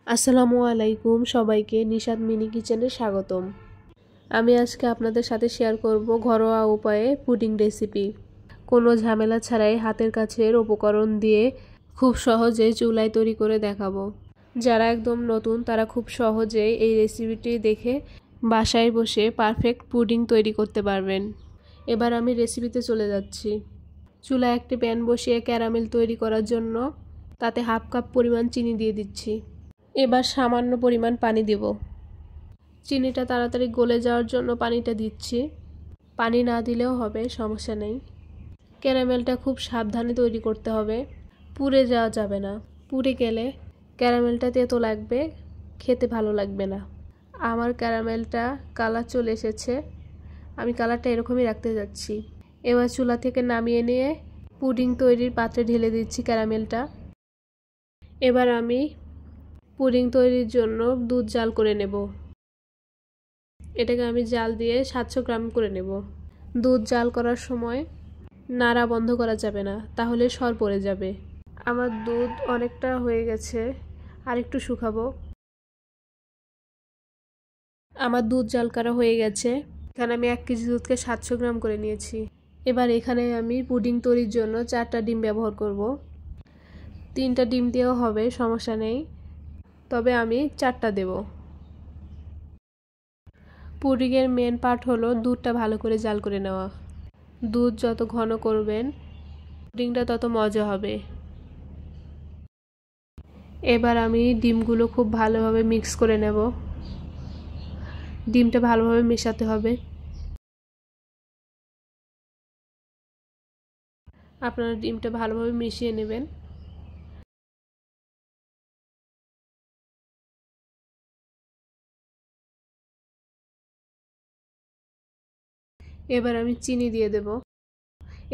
আসসালামু আলাইকুম সবাইকে নিশাদ মিনি কিচেনে স্বাগতম। আমি আজকে আপনাদের সাথে শেয়ার করব ঘরোয়া উপায়ে পুডিং রেসিপি। কোনো ঝামেলা ছাড়াই হাতের কাছের উপকরণ দিয়ে খুব সহজে চুলায় তৈরি করে দেখাবো। যারা একদম নতুন তারা খুব সহজেই এই রেসিপিটি দেখে বাসায় বসে পারফেক্ট পুডিং তৈরি করতে পারবেন। এবার আমি রেসিপিতে চলে যাচ্ছি। চুলায় একটি প্যান বসিয়ে ক্যারামেল তৈরি করার জন্য তাতে হাফ কাপ পরিমাণ চিনি দিয়ে দিচ্ছি। এবার সামান্য পরিমাণ পানি দেব। চিনিটা তাড়াতাড়ি গলে যাওয়ার জন্য পানিটা দিচ্ছি। পানি না দিলেও হবে, সমস্যা নেই। ক্যারামেলটা খুব সাবধানে তৈরি করতে হবে, পুড়ে যাওয়া যাবে না। পুড়ে গেলে ক্যারামেলটা তেতো লাগবে, খেতে ভালো লাগবে না। আমার ক্যারামেলটা কালার চলে এসেছে, আমি কালারটা এরকমই রাখতে যাচ্ছি। এবার চুলা থেকে নামিয়ে নিয়ে পুডিং তৈরির পাত্রে ঢেলে দিচ্ছি ক্যারামেলটা। এবার আমি পুডিং তৈরির জন্য দুধ জাল করে নেব। এটাকে আমি জাল দিয়ে 700 গ্রাম করে নেব। দুধ জাল করার সময় নাড়া বন্ধ করা যাবে না, তাহলে সর পড়ে যাবে। আমার দুধ অনেকটা হয়ে গেছে, আর একটু শুকাবো। আমার দুধ জাল করা হয়ে গেছে। এখানে আমি 1 কেজি দুধকে 700 গ্রাম করে নিয়েছি। এবার এখানে আমি পুডিং তৈরির জন্য 4টা ডিম ব্যবহার করব। 3টা ডিম দিয়েও হবে, সমস্যা নেই, তবে আমি 4টা দেব। পুডিংয়ের মেন পার্ট হলো দুধটা ভালো করে জাল করে নেওয়া। দুধ যত ঘন করবেন পুডিংটা তত মজা হবে। এবার আমি ডিমগুলো খুব ভালোভাবে মিক্স করে নেব। ডিমটা ভালোভাবে মেশাতে হবে। আপনারা ডিমটা ভালোভাবে মিশিয়ে নেবেন। এবার আমি চিনি দিয়ে দেব।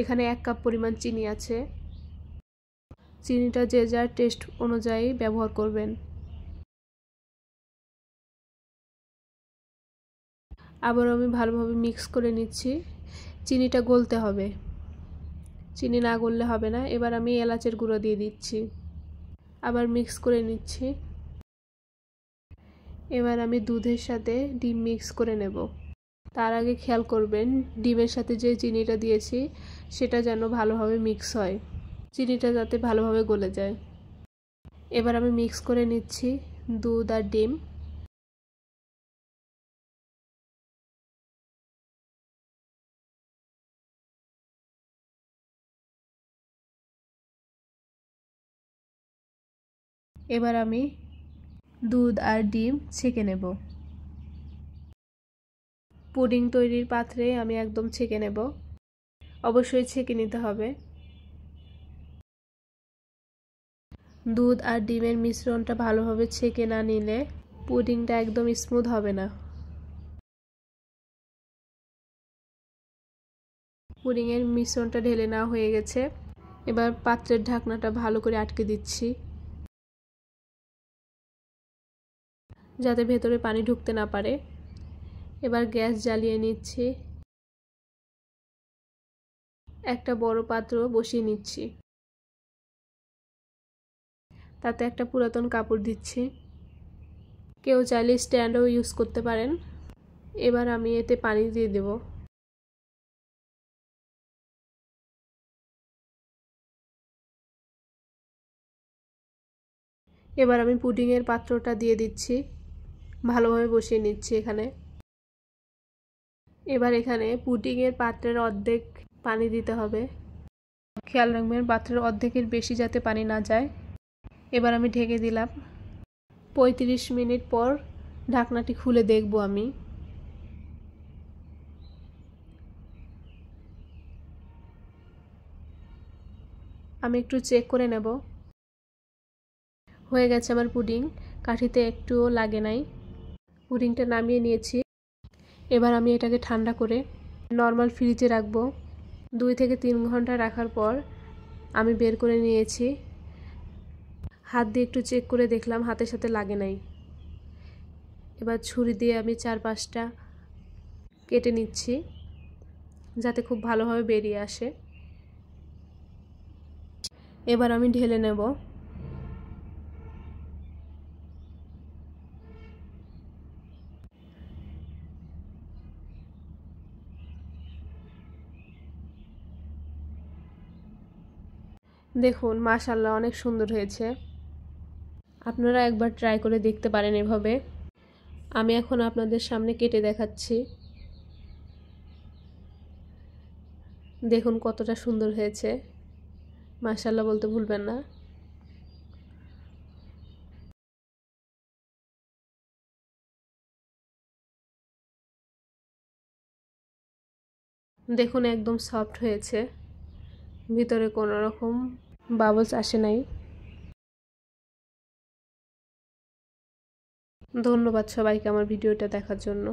এখানে 1 কাপ পরিমাণ চিনি আছে। চিনিটা যে যার টেস্ট অনুযায়ী ব্যবহার করবেন। আবার আমি ভালোভাবে মিক্স করে নিচ্ছি। চিনিটা গলতে হবে, চিনি না গললে হবে না। এবার আমি এলাচের গুঁড়ো দিয়ে দিচ্ছি, আবার মিক্স করে নিচ্ছি। এবার আমি দুধের সাথে ডিম মিক্স করে নেব। তার আগে খেয়াল করবেন ডিমের সাথে যে চিনিটা দিয়েছি সেটা যেন ভালোভাবে মিক্স হয়, চিনিটা যাতে ভালোভাবে গলে যায়। এবার আমি মিক্স করে নিচ্ছি দুধ আর ডিম। এবার আমি দুধ আর ডিম ছেঁকে নেব। পুডিং তৈরির পাত্রে আমি একদম ছেঁকে নেব, অবশ্যই ছেঁকে নিতে হবে। দুধ আর ডিমের মিশ্রণটা ভালোভাবে ছেঁকে না নিলে পুডিংটা একদম স্মুথ হবে না। পুডিংয়ের মিশ্রণটা ঢেলে নেওয়া হয়ে গেছে। এবার পাত্রের ঢাকনাটা ভালো করে আটকে দিচ্ছি, যাতে ভেতরে পানি ঢুকতে না পারে। এবার গ্যাস জ্বালিয়ে নিচ্ছি। একটা বড় পাত্র বসিয়ে নিচ্ছি, তাতে একটা পুরাতন কাপড় দিচ্ছি। কেউ চাইলে স্ট্যান্ডও ইউজ করতে পারেন। এবার আমি এতে পানি দিয়ে দেব। এবার আমি পুডিংয়ের পাত্রটা দিয়ে দিচ্ছি, ভালোভাবে বসিয়ে নিচ্ছি এখানে। এবার এখানে পুডিংয়ের পাত্রের অর্ধেক পানি দিতে হবে। খেয়াল রাখবেন পাত্রের অর্ধেকের বেশি যাতে পানি না যায়। এবার আমি ঢেকে দিলাম। 35 মিনিট পর ঢাকনাটি খুলে দেখব আমি। একটু চেক করে নেব। হয়ে গেছে আমার পুডিং, কাঠিতে একটুও লাগে নাই। পুডিংটা নামিয়ে নিয়েছি। এবার আমি এটাকে ঠান্ডা করে নর্মাল ফ্রিজে রাখবো। 2 থেকে 3 ঘন্টা রাখার পর আমি বের করে নিয়েছি। হাত দিয়ে একটু চেক করে দেখলাম হাতের সাথে লাগে নাই। এবার ছুরি দিয়ে আমি 4-5টা কেটে নিচ্ছি, যাতে খুব ভালোভাবে বেরিয়ে আসে। এবার আমি ঢেলে নেব। দেখুন মাশাআল্লাহ অনেক সুন্দর হয়েছে। আপনারা একবার ট্রাই করে দেখতে পারেন এভাবে। আমি এখন আপনাদের সামনে কেটে দেখাচ্ছি। দেখুন কতটা সুন্দর হয়েছে, মাশাআল্লাহ বলতে ভুলবেন না। দেখুন একদম সফট হয়েছে, ভিতরে কোনো রকম বাবলস আসে নাই। ধন্যবাদ সবাইকে আমার ভিডিওটা দেখার জন্য।